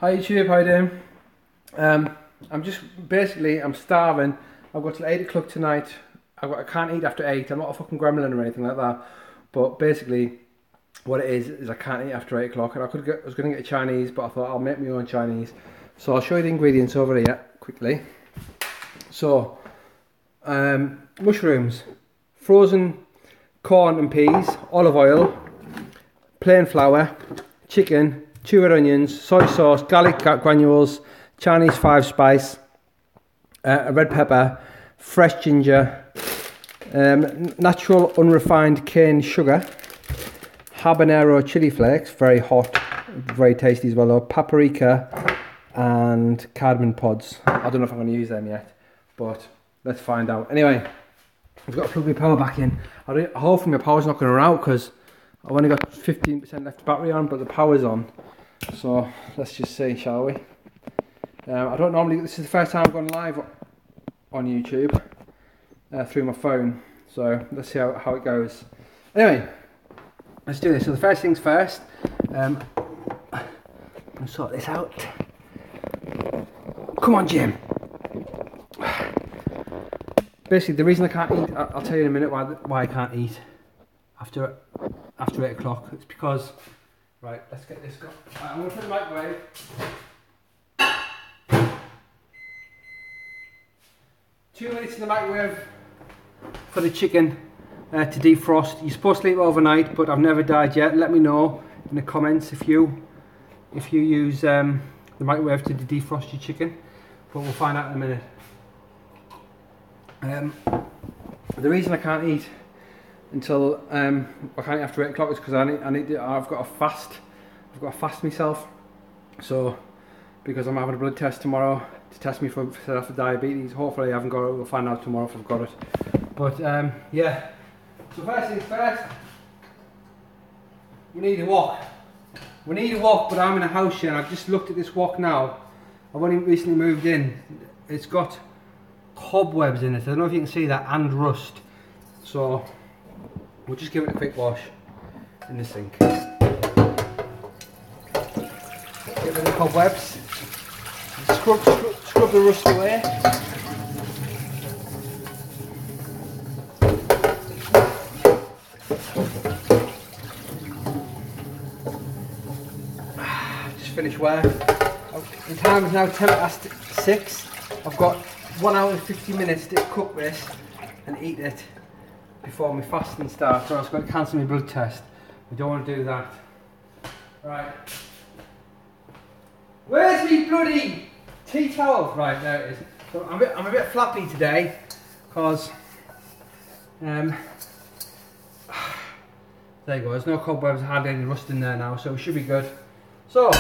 Hi YouTube, how you doing? I'm starving. I've got till 8 o'clock tonight. I can't eat after 8. I'm not a fucking gremlin or anything like that. But basically, what it is I can't eat after 8 o'clock. And I was going to get Chinese, but I thought I'll make my own Chinese. So I'll show you the ingredients over here quickly. So, mushrooms, frozen corn and peas, olive oil, plain flour, chicken, chewed onions, soy sauce, garlic granules, Chinese 5-spice, a red pepper, fresh ginger, natural unrefined cane sugar, habanero chili flakes, very hot, very tasty as well though, paprika and cardamom pods. I don't know if I'm going to use them yet, but let's find out. Anyway, I've got to plug my power back in. Hopefully my power's not going to run out because I've only got 15% left battery on, but the power's on. So let's just see, shall we? I don't normally, this is the first time I've gone live on YouTube through my phone. So let's see how it goes. Anyway, let's do this. So the first things first, I'm going to sort this out. Come on, Jim. Basically, the reason I can't eat, I'll tell you in a minute why I can't eat after 8 o'clock. It's because, right, let's get this going. Right, I'm going to put the microwave. 2 minutes in the microwave for the chicken to defrost. You're supposed to leave it overnight, but I've never died yet. Let me know in the comments if you use the microwave to defrost your chicken. But we'll find out in a minute. The reason I can't eat until I can't eat after 8 o'clock is because I've got to fast myself. So because I'm having a blood test tomorrow to test me for diabetes. Hopefully I haven't got it. We'll find out tomorrow if I've got it. But yeah. So first things first, we need a wok. We need a wok, but I'm in a house here and I've just looked at this wok now. I've only recently moved in. It's got cobwebs in it. I don't know if you can see that, and rust. So we'll just give it a quick wash in the sink. Get rid of the cobwebs. Scrub the rust away. Just finished work. The time is now 6. I've got 1 hour and 50 minutes to cook this and eat it before my fasting starts, or I was going to cancel my blood test. We don't want to do that. Right. Where's me bloody tea towel? Right, there it is. So I'm a bit flappy today because there you go. There's no cobwebs, hardly any rust in there now, so we should be good. So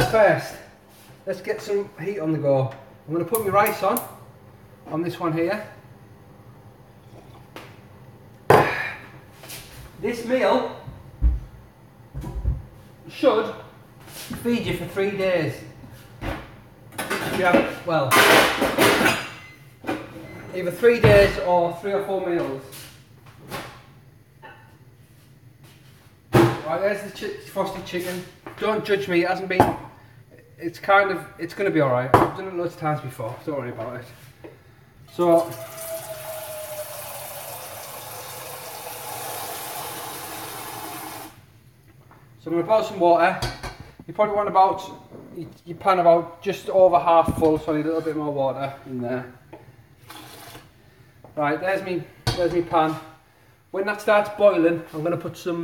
first, let's get some heat on the go. I'm going to put my rice on this one here. This meal should feed you for 3 days. If you have, well, either 3 days or 3 or 4 meals. Right, there's the frosted chicken. Don't judge me, it hasn't been. It's going to be alright. I've done it loads of times before, don't worry about it. So, I'm going to boil some water. You probably want your pan about just over half full, so I need a little bit more water in there. Right, there's me pan. When that starts boiling, I'm going to put some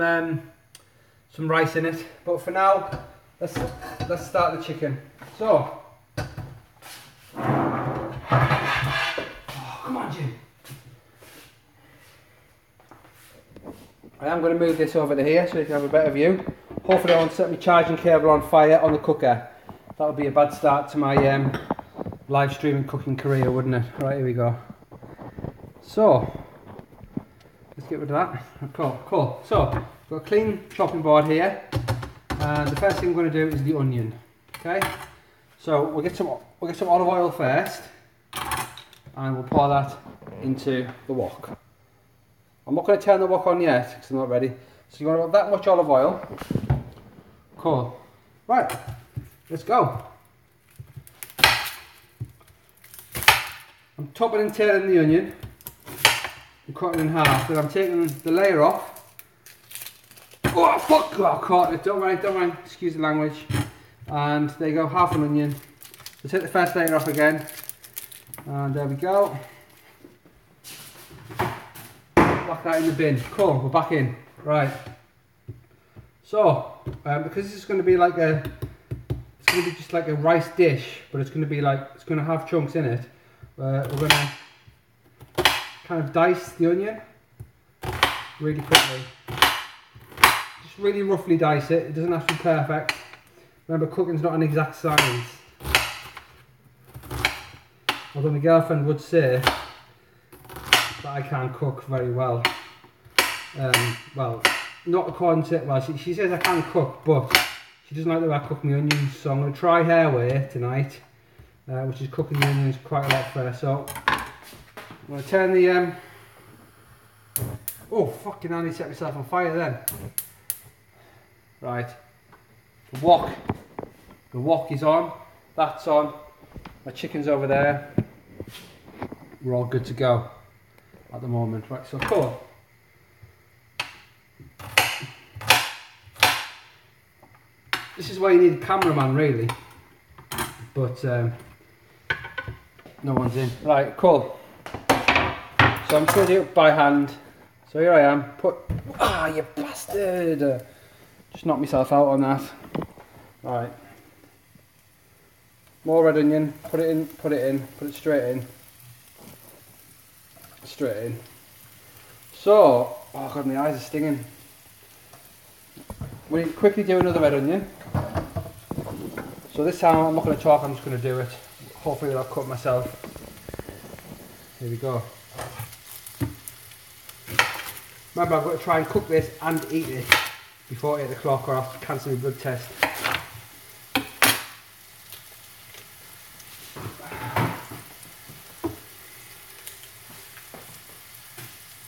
rice in it. But for now, let's start the chicken. So, come on, Jim. I am going to move this over to here so you can have a better view. Hopefully I won't set my charging cable on fire on the cooker. That would be a bad start to my live streaming cooking career, wouldn't it? Right, here we go. So, let's get rid of that. Cool. So, I've got a clean chopping board here. And the first thing I'm going to do is the onion. Okay? So, we'll get some olive oil first. And we'll pour that into the wok. I'm not going to turn the wok on yet because I'm not ready. So you want about that much olive oil. Cool. Right, let's go. I'm topping and tailing the onion. I'm cutting in half, then I'm taking the layer off. Oh fuck! Oh, I caught it. Don't worry. Excuse the language. And there you go, half an onion. So take the first layer off again. And there we go. Whack that in the bin. Cool, we're back in. Right. So, because this is going to be like it's going to be just like a rice dish, but it's going to be like, it's going to have chunks in it. We're going to kind of dice the onion really quickly. Just really roughly dice it. It doesn't have to be perfect. Remember, cooking's not an exact science. Although my girlfriend would say that I can't cook very well. Well, not according to, well, she says I can cook, but she doesn't like the way I cook my onions. So I'm going to try her way tonight, which is cooking the onions quite a lot first. So I'm going to turn the, oh fucking hell, I need to set myself on fire then. Right, the wok is on, that's on, my chicken's over there. We're all good to go at the moment. Right, so cool. This is why you need a cameraman really, but no one's in. Right, cool. So I'm just going to do it by hand. So here I am. You bastard! Just knocked myself out on that. Right. More red onion. Put it straight in. Straight in. So, oh god, my eyes are stinging. We quickly do another red onion. So this time I'm not going to talk, I'm just going to do it. Hopefully I'll cut myself. Here we go. Remember, I've got to try and cook this and eat it before 8 o'clock or I have to cancel my blood test.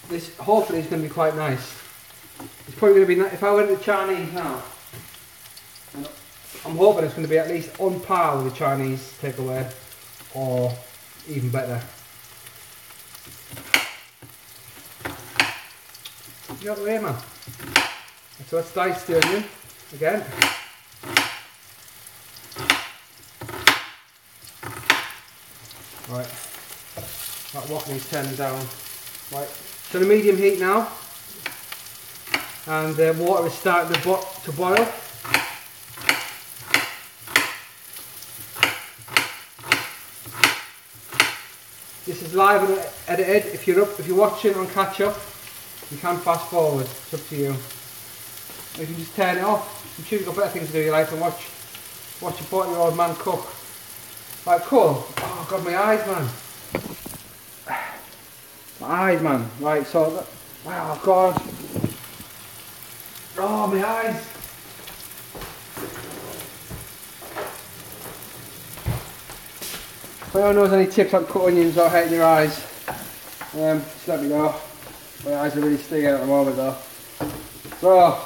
This hopefully is going to be quite nice. It's probably going to be, if I went to Chinese now, I'm hoping it's going to be at least on par with the Chinese takeaway, or even better. You got the way, man. So let's dice the onion again. Right, that wok needs turning down. Right, it's on a medium heat now, and the water is starting to boil. This is live and edited. If you're watching on catch up, you can fast forward. It's up to you. You can just turn it off. I'm sure you've got better things to do in your life than watch a 40-year-old man cook. Right, cool. Oh god, my eyes, man. My eyes, man. Right, so wow, god. Oh, my eyes. If anyone knows any tips on cut onions without hurting your eyes, just let me know. My eyes are really stinging at the moment though. So,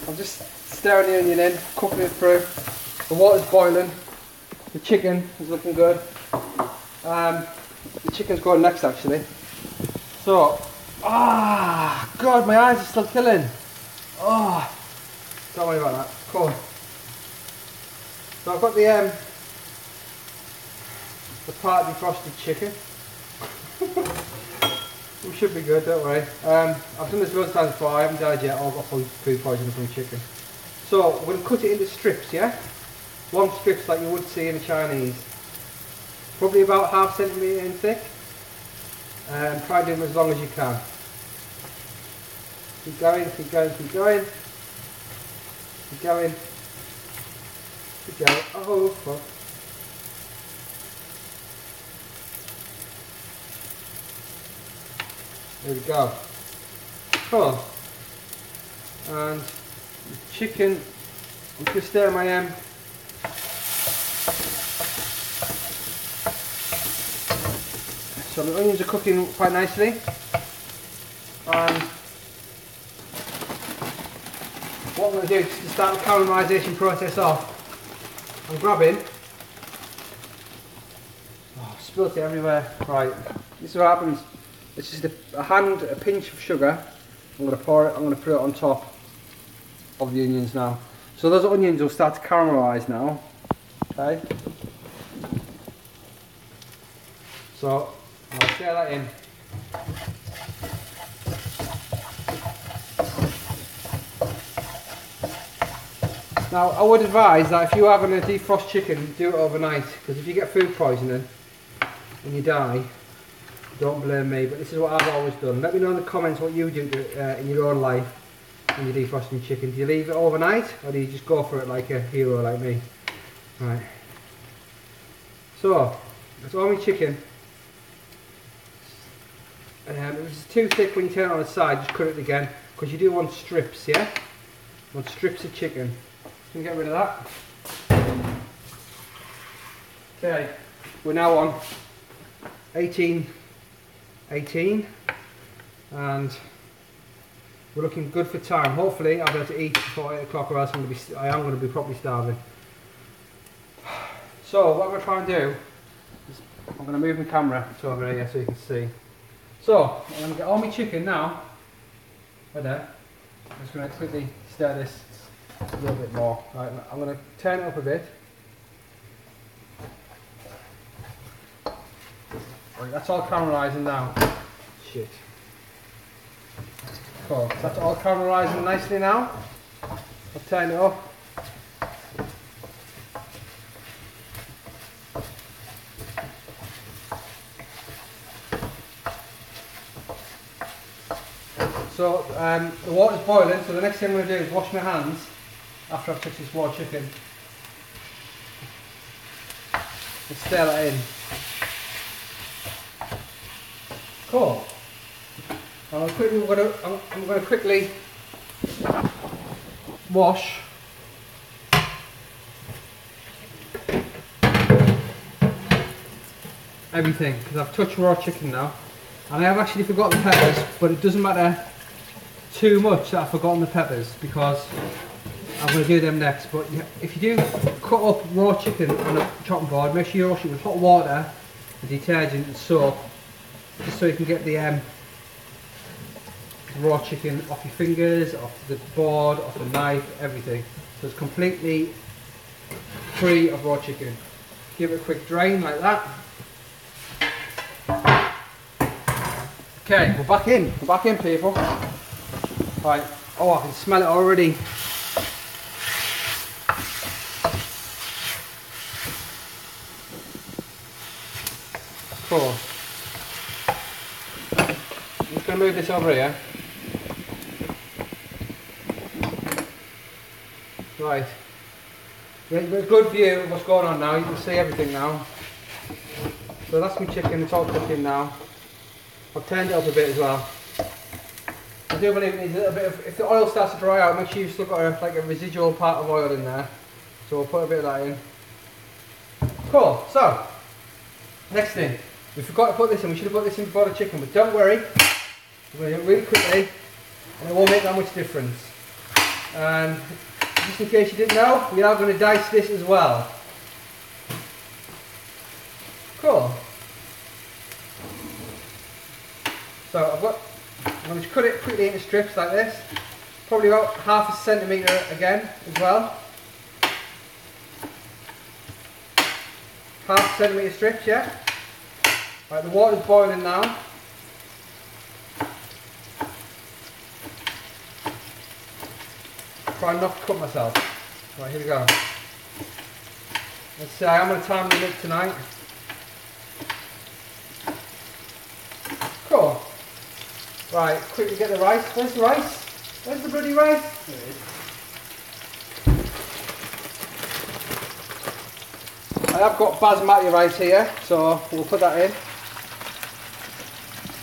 I'm just stirring the onion in, cooking it through. The water's boiling. The chicken is looking good. The chicken's going next actually. So, god, my eyes are still killing. Oh, don't worry about that. Cool. So I've got the partly frosted chicken. We should be good, don't worry. I've done this loads of times before, I haven't died yet, I've got food poisoning from chicken. So we're going to cut it into strips, yeah? Long strips like you would see in a Chinese. Probably about ½ centimetre in thick. Try and do them as long as you can. Keep going, keep going, keep going. Keep going. Keep going. Oh fuck. There we go. Cool. And the chicken, I'm just stirring my so the onions are cooking quite nicely. And what I'm going to do is to start the caramelisation process off, I'm grabbing. Oh, I've spilt it everywhere. Right, this is what happens. It's just a pinch of sugar. I'm going to pour it. I'm going to put it on top of the onions now. So those onions will start to caramelise now. Okay. So I'll stir that in. Now I would advise that if you are going to defrost chicken, do it overnight, because if you get food poisoning and you die, don't blame me, but this is what I've always done. Let me know in the comments what you do in your own life when you're defrosting chicken. Do you leave it overnight, or do you just go for it like a hero like me? Right. So that's all my chicken. If it's too thick when you turn it on the side, just cut it again, because you do want strips, yeah? You want strips of chicken. Can get rid of that. Okay, we're now on 18, and we're looking good for time. Hopefully I'll be able to eat before 8 o'clock, or else I am going to be properly starving. So what I'm going to try and do is I'm going to move my camera to over here so you can see. So I'm going to get all my chicken now. Right there. I'm just going to quickly stir this a little bit more. Right, I'm going to turn it up a bit. Right, that's all caramelising now. Shit. Cool. That's all caramelising nicely now. I'll turn it up. So the water's boiling, so the next thing I'm going to do is wash my hands after I've touched this raw chicken. And stir that in. Cool. I'm going to quickly wash everything, because I've touched raw chicken now, and I have actually forgotten the peppers, but it doesn't matter too much that I've forgotten the peppers, because I'm going to do them next. But if you do cut up raw chicken on a chopping board, make sure you wash it with hot water, and detergent and soap, just so you can get the raw chicken off your fingers, off the board, off the knife, everything. So it's completely free of raw chicken. Give it a quick drain like that. Okay, we're back in. We're back in, people. Right. Oh, I can smell it already. Cool. I'm just going to move this over here. Right. We've got a good view of what's going on now. You can see everything now. So that's my chicken. It's all cooking now. I've turned it up a bit as well. I do believe it needs a little bit of, if the oil starts to dry out, make sure you've still got like a residual part of oil in there. So we'll put a bit of that in. Cool, so, next thing. We forgot to put this in, we should have put this in before the chicken, but don't worry. We're going to do it really quickly, and it won't make that much difference. And just in case you didn't know, we are going to dice this as well. Cool. So I'm going to cut it quickly into strips like this, probably about ½ centimetre again as well. ½ centimetre strips, yeah. Right, the water's boiling now. Try not to cut myself. Right, here we go. Let's see, I'm going to time the lid tonight. Cool. Right, quickly get the rice. Where's the rice? Where's the bloody rice? There it is. I have got basmati rice here, so we'll put that in.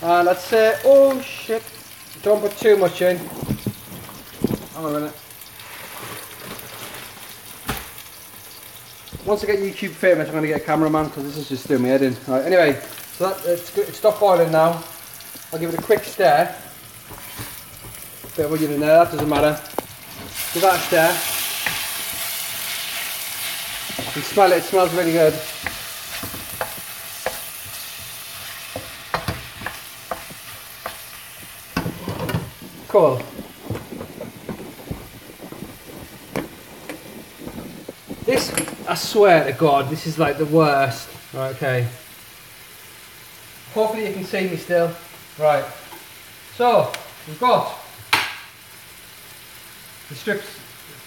And let's say, oh shit, don't put too much in. Hang on a minute. Once I get YouTube famous, I'm going to get a cameraman, because this is just doing my head in. Right, anyway, so it's stopped boiling now. I'll give it a quick stir. Bit of onion in there, that doesn't matter. Give that a stir. You smell it, it smells really good. Cool. This, I swear to God, this is like the worst. Right, okay. Hopefully you can see me still. Right. So, we've got the strips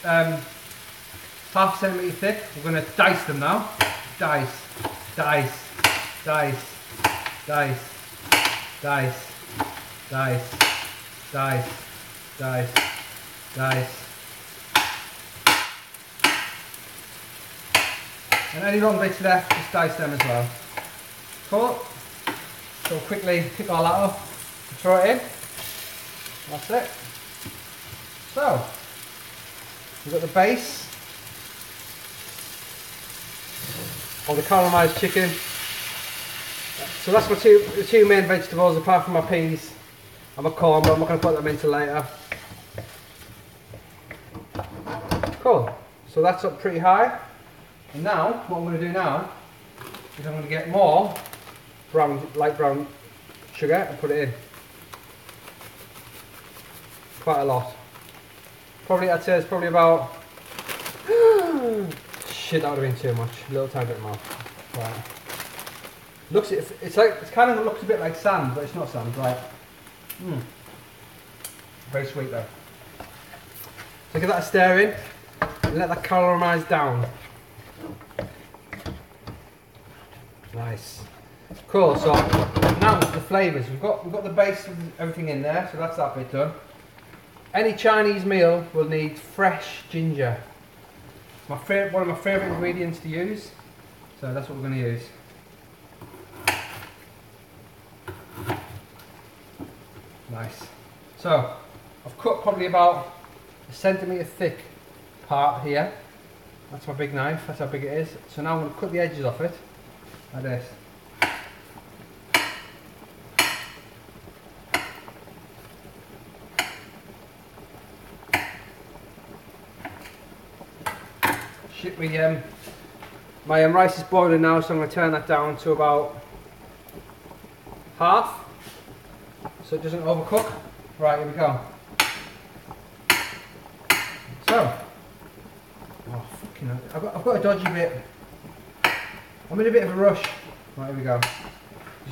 half a centimetre thick. We're going to dice them now. Dice, dice, dice, dice, dice, dice, dice, dice, dice. And any long bits left, just dice them as well. Cool. So quickly pick all that up and throw it in. That's it. So, we've got the base of the caramelised chicken. So that's my two main vegetables, apart from my peas and my corn, but I'm not going to put them in till later. Cool. So that's up pretty high. And now, what I'm going to do now is I'm going to get more light brown sugar and put it in. Quite a lot. Probably, I'd say it's probably about... Shit, that would have been too much. A little tiny bit more. Right. Looks, it's kind of looks a bit like sand, but it's not sand, right? Very sweet though. So give that a stir in and let that caramelise down. Nice. Cool, so now the flavours. We've got the base of everything in there, so that's that bit done. Any Chinese meal will need fresh ginger. One of my favourite ingredients to use, so that's what we're going to use. Nice. So I've cut probably about a centimetre thick part here. That's my big knife, that's how big it is. So now I'm going to cut the edges off it, like this. Shit, my rice is boiling now, so I'm going to turn that down to about half, so it doesn't overcook. Right, here we go. So, oh fucking hell, I've got a dodgy bit. I'm in a bit of a rush. Right, here we go.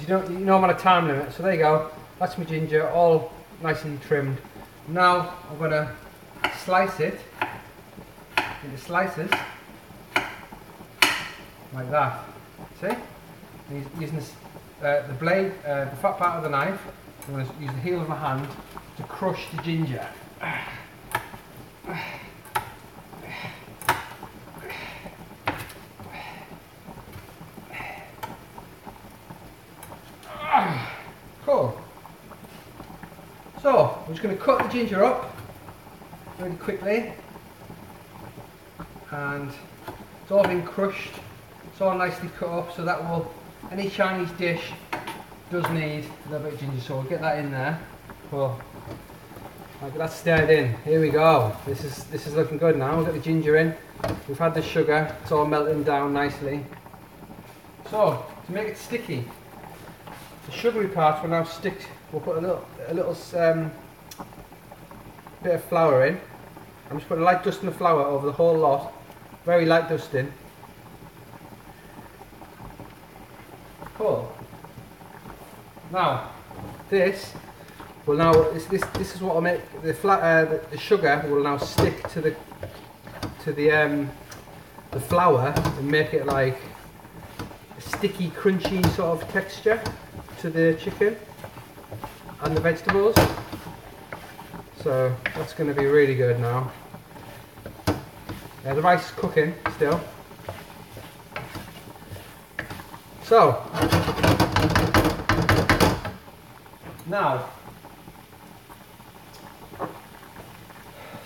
You know I'm on a time limit, so there you go. That's my ginger, all nicely trimmed. Now I'm going to slice it into slices. Like that. See? Using this, the blade, the fat part of the knife, I'm going to use the heel of my hand to crush the ginger. Cool. So, I'm just going to cut the ginger up really quickly, and it's all been crushed. It's all nicely cut up, so that will, any Chinese dish does need a little bit of ginger, so we'll get that in there. Cool. Right, that's stirred in. Here we go. This is looking good now. We've got the ginger in. We've had the sugar. It's all melting down nicely. So to make it sticky, the sugary part will now stick. We'll put a little bit of flour in. I'm just putting a light dusting of flour over the whole lot. Very light dusting. Cool. Now, this will now this is what will make the sugar will now stick to the flour and make it like a sticky, crunchy sort of texture to the chicken and the vegetables. So that's going to be really good now. The rice is cooking still. So, now,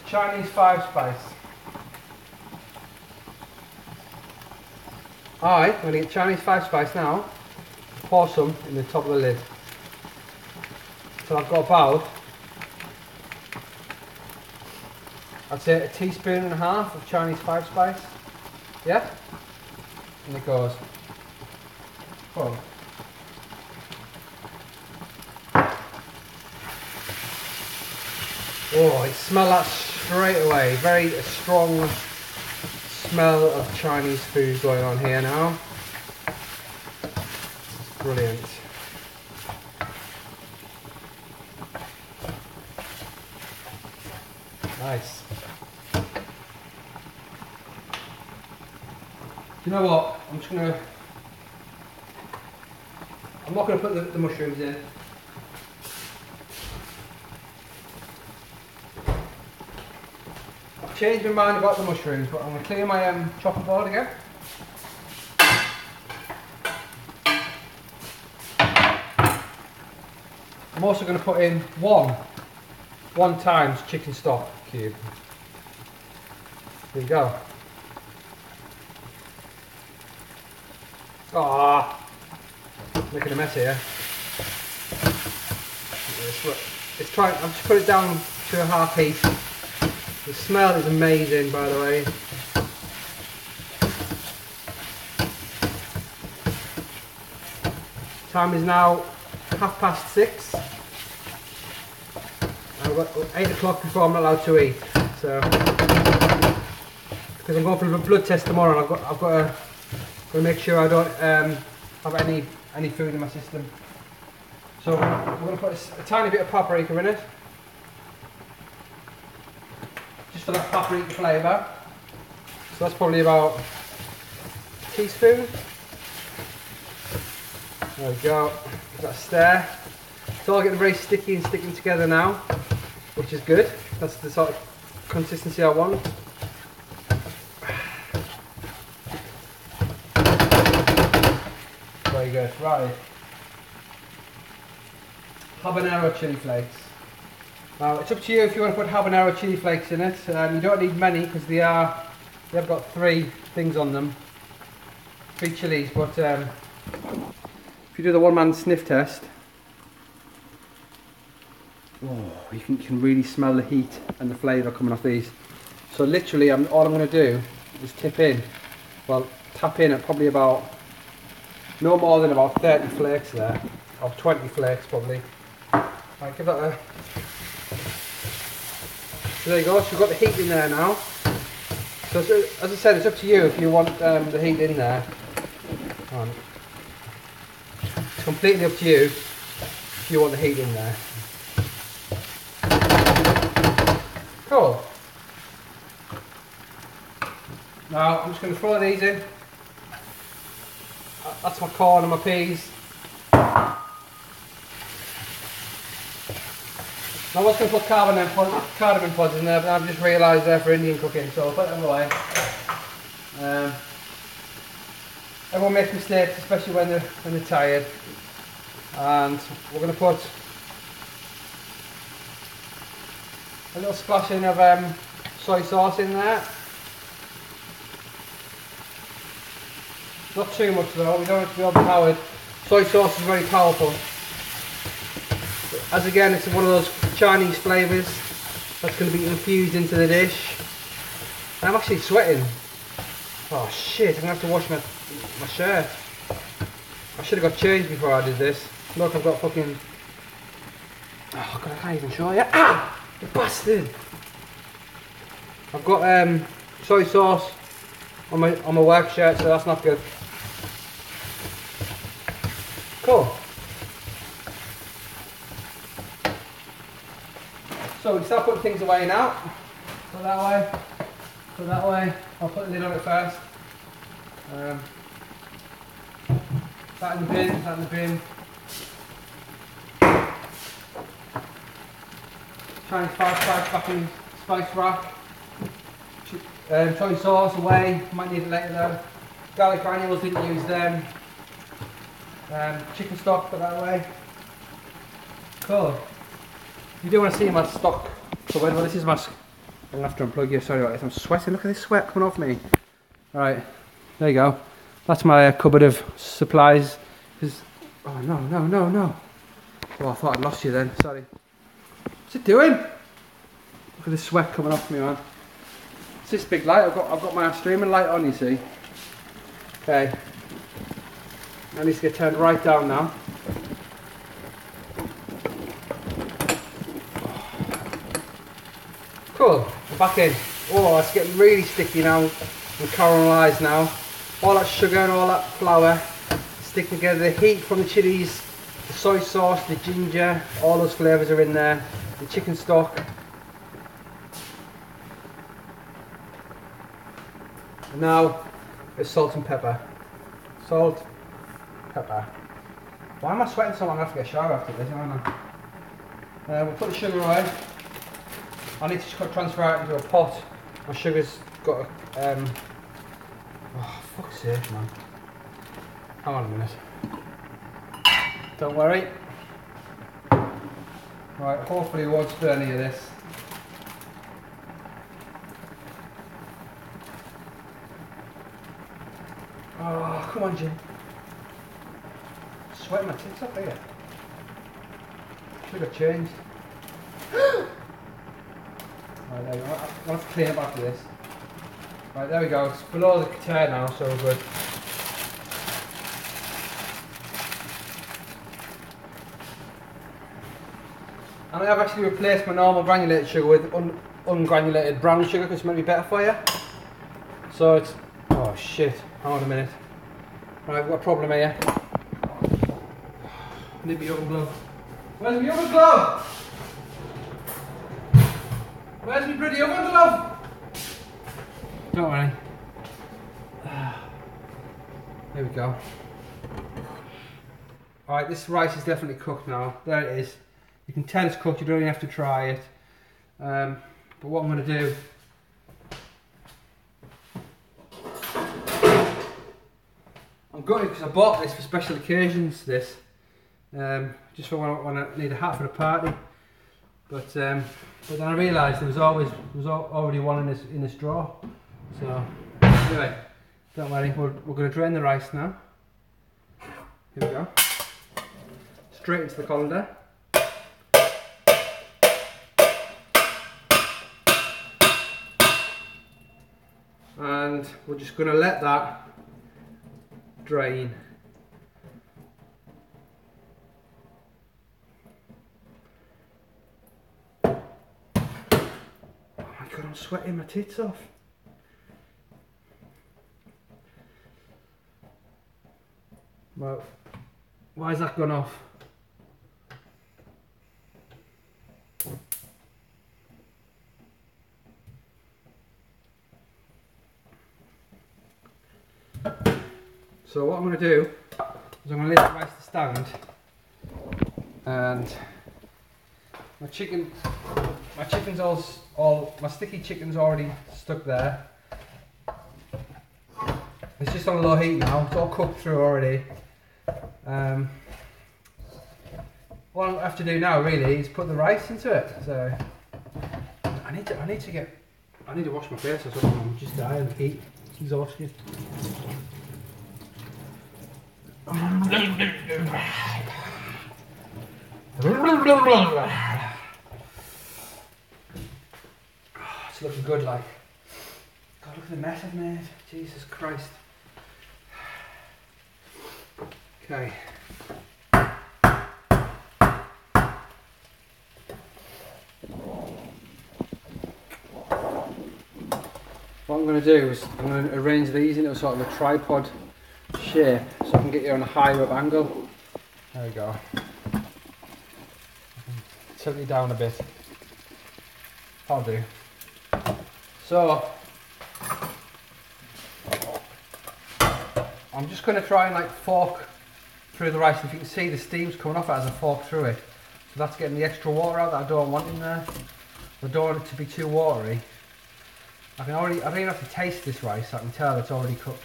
Chinese 5-spice. I'm going to get Chinese 5-spice now, pour some in the top of the lid. So I've got about, I'd say, a teaspoon and a half of Chinese 5-spice. Yeah? And it goes. Oh. Oh, I smell that straight away. Very strong smell of Chinese food going on here now. It's brilliant. Nice. You know what? I'm not gonna put the mushrooms in. I've changed my mind about the mushrooms, but I'm gonna clear my chopping board again. I'm also gonna put in one times chicken stock cube. There you go. Ah, making a mess here. It's trying. I've just put it down to a half heat. The smell is amazing, by the way. Time is now 6:30. I've got 8 o'clock before I'm allowed to eat. So, because I'm going for a blood test tomorrow, and I've got to make sure I don't have any food in my system. So we're going to put a tiny bit of paprika in it, just for that paprika flavour. So that's probably about a teaspoon. There we go. Give that a stir. It's all getting very sticky and sticking together now, which is good. That's the sort of consistency I want. Very good. Right. Habanero chili flakes. Now it's up to you if you want to put habanero chili flakes in it. You don't need many because they have got 3 things on them, 3 chilies. But if you do the one-man sniff test, oh, you can really smell the heat and the flavour coming off these. So literally, all I'm going to do is tap in at probably about no more than about 30 flakes there, or 20 flakes probably. Right, give that a... So there you go, so we've got the heat in there now. So as I said, it's up to you if you want the heat in there. It's completely up to you if you want the heat in there. Cool. Now I'm just going to throw these in. That's my corn and my peas. I was going to put cardamom pods in there, but I've just realised they're for Indian cooking, so I'll put them away. Everyone makes mistakes, especially when they're tired. And we're going to put a little splashing of soy sauce in there. Not too much though, we don't have to be overpowered. Soy sauce is very powerful. As again, it's one of those Chinese flavours that's going to be infused into the dish. And I'm actually sweating. Oh shit, I'm going to have to wash my shirt. I should have got changed before I did this. Look, I've got fucking... Oh god, I can't even show you. Ah! You bastard! I've got soy sauce on my work shirt, so that's not good. Cool. So we start putting things away now. Put that way. Put that way. I'll put the lid on it first. That in the bin. That in the bin. Chinese spice fucking spice rack. Soy sauce away. Might need it later though. Garlic granules, didn't use them. Chicken stock, put that away. Cool. You do want to see my stock. So well, this is my... I'm going to have to unplug you, sorry about this. I'm sweating, look at this sweat coming off me. Alright, there you go. That's my cupboard of supplies. Oh no, no, no, no. Oh, I thought I'd lost you then, sorry. What's it doing? Look at this sweat coming off me, man. It's this big light, I've got my streaming light on, you see. Okay, that needs to get turned right down now. Cool, we're back in. Oh, it's getting really sticky now and caramelised now. All that sugar and all that flour stick together. The heat from the chilies, the soy sauce, the ginger, all those flavours are in there. The chicken stock. And now it's salt and pepper. Salt, pepper. Why am I sweating so long? I have to get a shower after this, aren't I? We'll put the sugar away. I need to transfer it into a pot. My sugar's got a... oh, fuck's sake, man. Hang on a minute. Don't worry. Right, hopefully it won't spill any of this. Oh, come on, Jim. Sweating my tits up here. Should have changed. Right, there we go. I'll have to clean up after this. Right, there we go. It's below the curtain now, so we're good. And I have actually replaced my normal granulated sugar with ungranulated brown sugar because it's meant to be better for you. So it's... oh shit, hang on a minute. Right, I've got a problem here. I need my oven glove. Where's my oven glove? Where's my bloody oven glove? Don't worry. There we go. Alright, this rice is definitely cooked now. There it is. You can tell it's cooked, you don't even have to try it. But what I'm going to do... I'm gutted because I bought this for special occasions, this. Just for when I need a hat for a party. But then I realised there was already one in this drawer. So, anyway, don't worry, we're going to drain the rice now. Here we go. Straight into the colander. And we're just going to let that drain. Oh my god, I'm sweating my tits off. Well, why has that gone off? So what I'm going to do is I'm going to leave the rice to stand, and my sticky chicken's already stuck there. It's just on low heat now, it's all cooked through already. What I have to do now really is put the rice into it. So I need to wash my face or something. I'm just dying of heat. It's exhausting. It's looking good, like. God, look at the mess I've made. Jesus Christ. Okay. What I'm going to do is I'm going to arrange these into a sort of a tripod shape so I can get you on a higher up angle. There we go. Tilt you down a bit. I'll do. So I'm just going to try and like fork through the rice. If you can see the steam's coming off it as I fork through it. So that's getting the extra water out that I don't want in there. I don't want it to be too watery. I don't even have to taste this rice, so I can tell it's already cooked.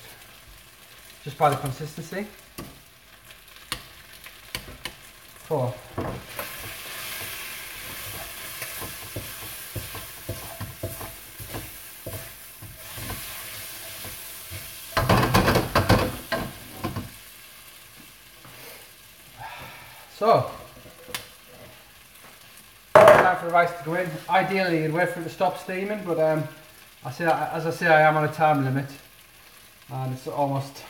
Just by the consistency. Cool. So, time for the rice to go in. Ideally, you'd wait for it to stop steaming, but as I say, I am on a time limit, and it's almost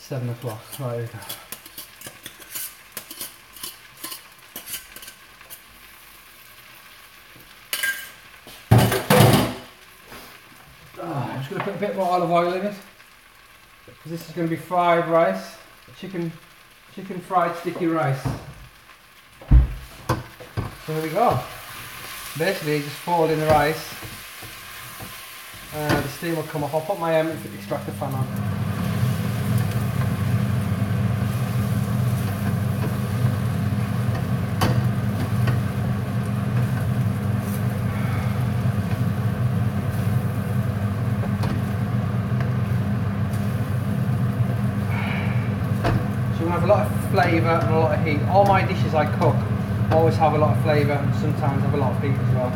7 o'clock. Right, here we go. I'm just going to put a bit more olive oil in it, because this is going to be fried rice, chicken fried sticky rice. So here we go. Basically just fold in the rice, the steam will come off. I'll put my extractor fan on. So we're going to have a lot of flavour and a lot of heat. All my dishes I cook always have a lot of flavour and sometimes have a lot of heat as well.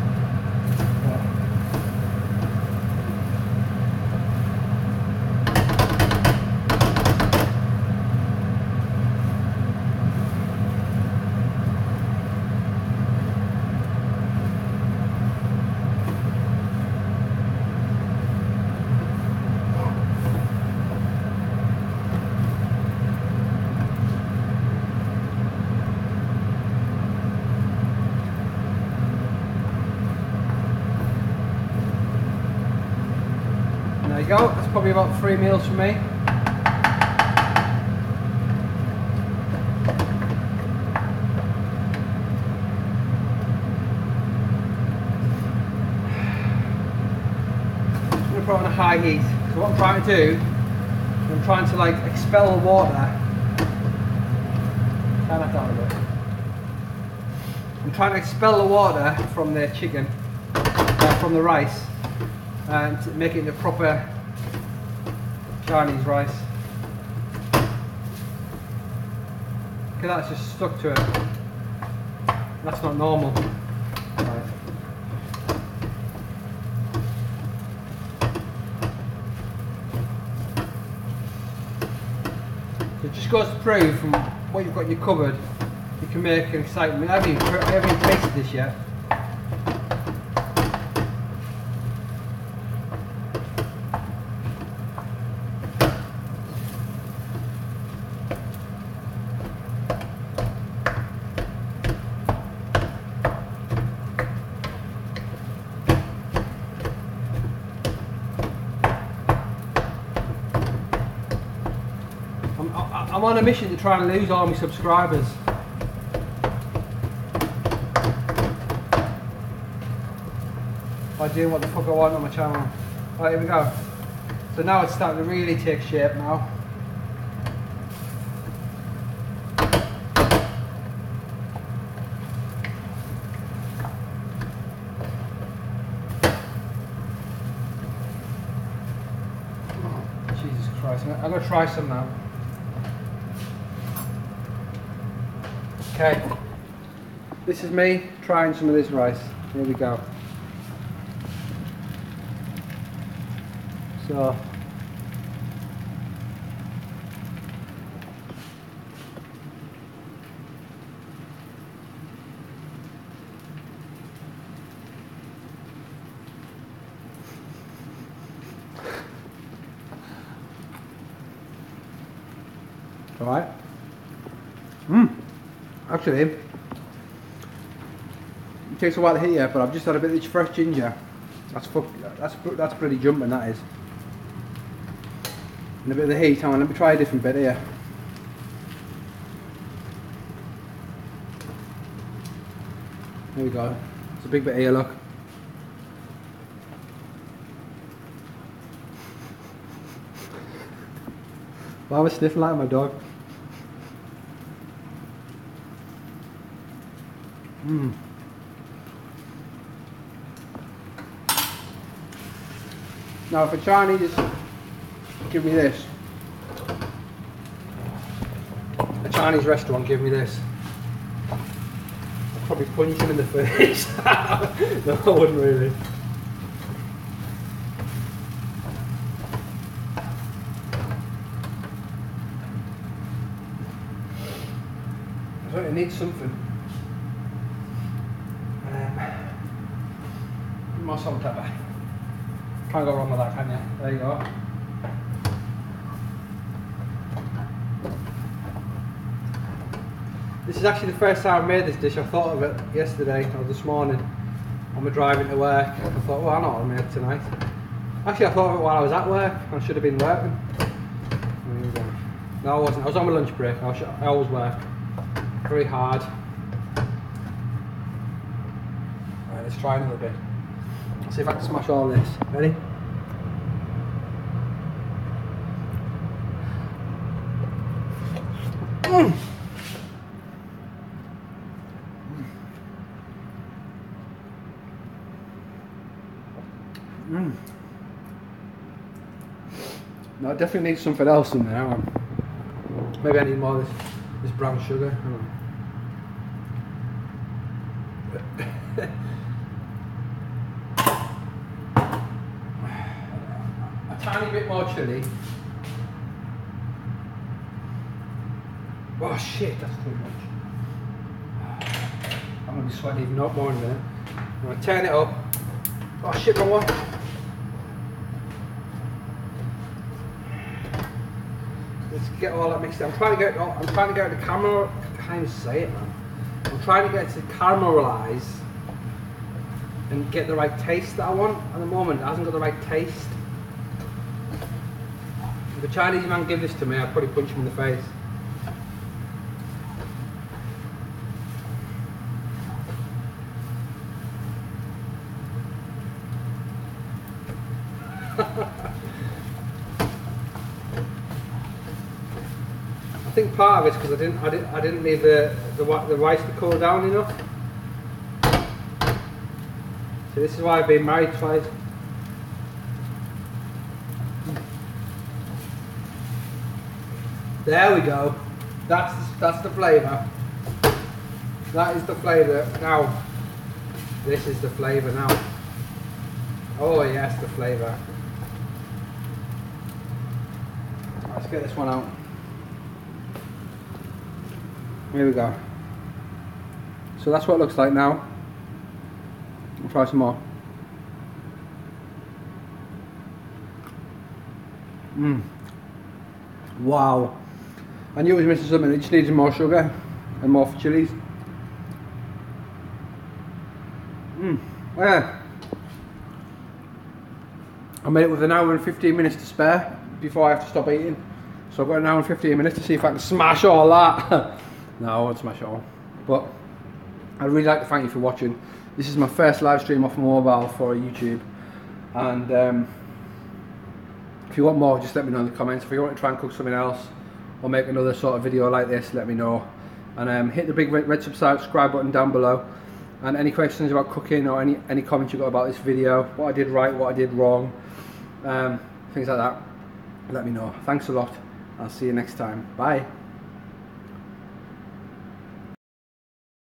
There you go, that's probably about 3 meals for me. I'm going to put it on a high heat. So what I'm trying to do, I'm trying to like expel the water. Turn that down a bit. I'm trying to expel the water from the chicken, from the rice, and to make it into proper Chinese rice. Okay, that's just stuck to it. That's not normal. Right. So it just goes to prove from what you've got in your cupboard, you can make an excitement. I haven't even tasted this yet. I'm on a mission to try and lose all my subscribers. By doing what the fuck I want on my channel. Right, here we go. So now it's starting to really take shape now. Jesus Christ, I'm going to try some now. Okay, this is me trying some of this rice. Here we go. So, all right. Actually, it takes a while to hit you, but I've just had a bit of fresh ginger. That's pretty jumping, that is. And a bit of the heat. Hang on, let me try a different bit here. There we go. It's a big bit here, look. Why was I sniffing like my dog? Now if a Chinese give me this, a Chinese restaurant give me this, I'd probably punch him in the face. No, I wouldn't really. I think it needs something. More salt and pepper. Can't go wrong with that, can you? There you go. This is actually the first time I've made this dish. I thought of it yesterday or this morning on my driving to work. I thought, well, I know what I made tonight. Actually, I thought of it while I was at work. I should have been working. No, I wasn't. I was on my lunch break. I always work very hard. Right, let's try another bit. Let's see if I can smash all this. Ready? No, I definitely need something else in there. Maybe I need more of this brown sugar. A tiny bit more chilli. Oh shit, that's too much. I'm gonna be sweating even up more in a minute. I'm gonna turn it up. Oh shit, wrong one. Let's get all that mixed in. I'm trying to get the camera. I can't even say it, man. I'm trying to get it to caramelize and get the right taste that I want. At the moment, it hasn't got the right taste. If a Chinese man give this to me, I'd probably punch him in the face. I think part of it's because I didn't leave the rice to cool down enough. So this is why I've been married twice. There we go. That's the flavour. That is the flavour. Now, this is the flavour now. Oh yes, the flavour. Let's get this one out. Here we go. So that's what it looks like now. I'll try some more. Wow. I knew it was missing something. It just needed more sugar and more chilies. Yeah. I made it with an hour and 15 minutes to spare before I have to stop eating. So I've got an hour and 15 minutes to see if I can smash all that. No, I won't smash it all. But I'd really like to thank you for watching. This is my first live stream off my mobile for YouTube. And if you want more, just let me know in the comments. If you want to try and cook something else or make another sort of video like this, let me know. And hit the big red subscribe button down below. And any questions about cooking or any comments you got about this video, what I did right, what I did wrong, things like that, let me know. Thanks a lot. I'll see you next time. Bye.